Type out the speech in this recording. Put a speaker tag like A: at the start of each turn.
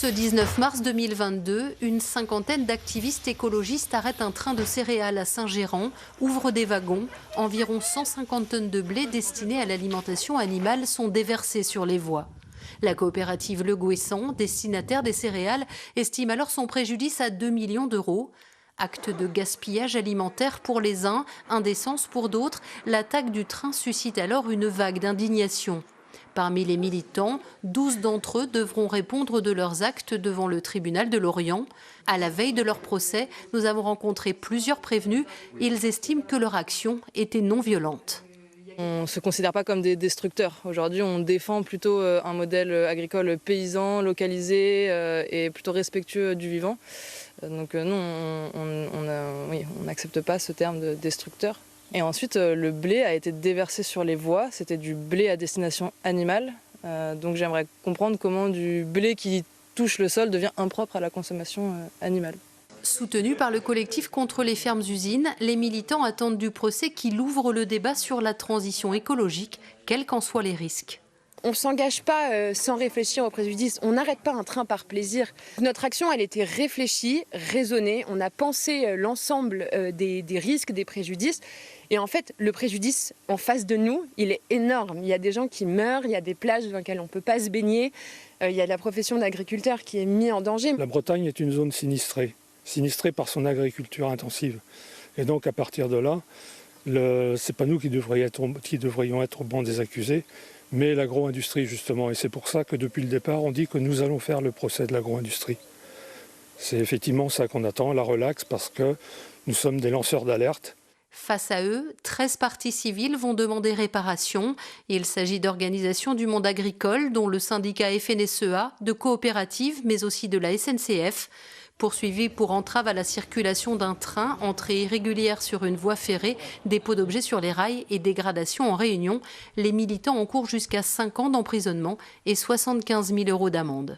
A: Ce 19 mars 2022, une cinquantaine d'activistes écologistes arrêtent un train de céréales à Saint-Géran, ouvrent des wagons. Environ 150 tonnes de blé destinées à l'alimentation animale sont déversées sur les voies. La coopérative Le Gouessant, destinataire des céréales, estime alors son préjudice à 2 millions d'euros. Acte de gaspillage alimentaire pour les uns, indécence pour d'autres, l'attaque du train suscite alors une vague d'indignation. Parmi les militants, 12 d'entre eux devront répondre de leurs actes devant le tribunal de Lorient. À la veille de leur procès, nous avons rencontré plusieurs prévenus. Ils estiment que leur action était non violente.
B: On ne se considère pas comme des destructeurs. Aujourd'hui, on défend plutôt un modèle agricole paysan, localisé et plutôt respectueux du vivant. Donc non, on n'accepte pas ce terme de destructeur. Et ensuite, le blé a été déversé sur les voies. C'était du blé à destination animale. Donc j'aimerais comprendre comment du blé qui touche le sol devient impropre à la consommation animale.
A: Soutenus par le collectif contre les fermes-usines, les militants attendent du procès qu'il ouvre le débat sur la transition écologique, quels qu'en soient les risques.
C: On ne s'engage pas sans réfléchir au préjudice. On n'arrête pas un train par plaisir. Notre action, elle était réfléchie, raisonnée. On a pensé l'ensemble des risques, des préjudices. Et en fait, le préjudice en face de nous, il est énorme. Il y a des gens qui meurent, il y a des plages dans lesquelles on ne peut pas se baigner. Il y a la profession d'agriculteur qui est mise en danger.
D: La Bretagne est une zone sinistrée par son agriculture intensive. Et donc à partir de là, c'est pas nous qui devrions être au banc des accusés, mais l'agro-industrie justement. Et c'est pour ça que depuis le départ, on dit que nous allons faire le procès de l'agro-industrie. C'est effectivement ça qu'on attend, la relaxe, parce que nous sommes des lanceurs d'alerte.
A: Face à eux, 13 parties civiles vont demander réparation. Il s'agit d'organisations du monde agricole, dont le syndicat FNSEA, de coopératives, mais aussi de la SNCF. Poursuivis pour entrave à la circulation d'un train, entrée irrégulière sur une voie ferrée, dépôt d'objets sur les rails et dégradation en Réunion, les militants encourent jusqu'à 5 ans d'emprisonnement et 75 000 € d'amende.